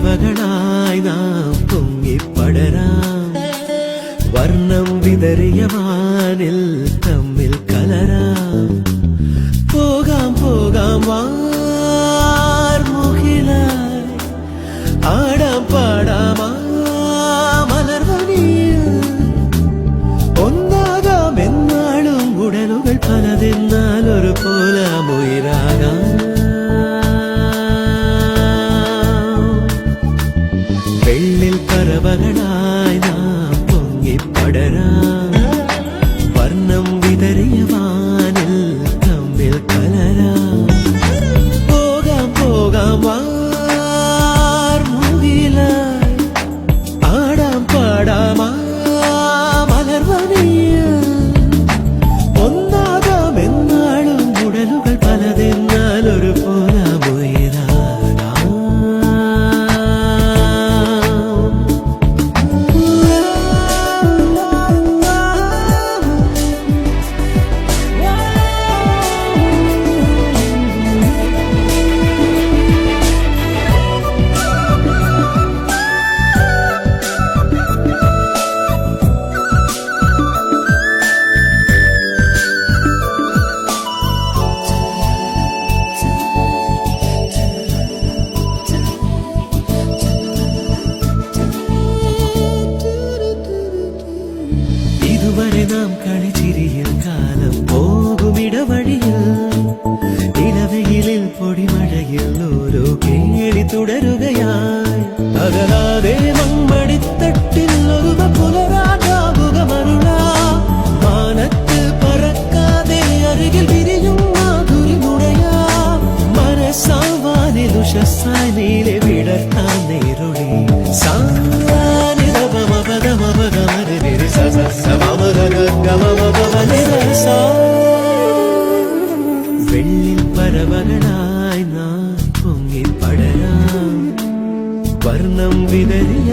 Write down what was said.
പറവകളായി നാം പൊങ്ങിപ്പടരാം വർണ്ണം വിതറിയ വാനിൽ തമ്മിൽ കലരാം പോകാം പോകാം വാർമുകിലായി ആടാം പാടാം മലർവനിയിൽ ഒന്നാകാം എന്നാളും ഉടലുകൾ പലതെന്നാൽ ഒരു പോലാമുയിരാകാം വെള്ളിൽ പറവകളായി നാം പൊങ്ങിപ്പടരാം വർണ്ണം വിതറിയ വാനിൽ തമ്മിൽ കലരാം പോകാം പോകാം വാർമുകിലായി ആടാം പാടാം മലർവനിയിൽ ഒന്നാകാം എന്നാളും ഉടലുകൾ പലതെന്നാൽ ഒരു പോലാമുയിരാകാം ഇതുവരെ നാം കളിച്ചിരിയ കാലം പോകുമിടവഴിയിൽ ഇടവയിലിൽ പൊടിമഴയിൽ ഓരോ കേളി തുടരുകയായി അകലാതെ മമ്മടിത്തട്ടിൽ ഒരു പുലരാകാവുക മരുളാ മാനത്ത് പറക്കാതെ അരികിൽ വിരിയും മാധുരി മുടയാ മനസ്സാവാനിൽ ഉഷസ്സായി നീലെ വിടർത്താൻ നേരൊഴി വെള്ളിൽ പറവകളായി നാം പൊങ്ങിപ്പടരാം വർണ്ണം വിതറിയ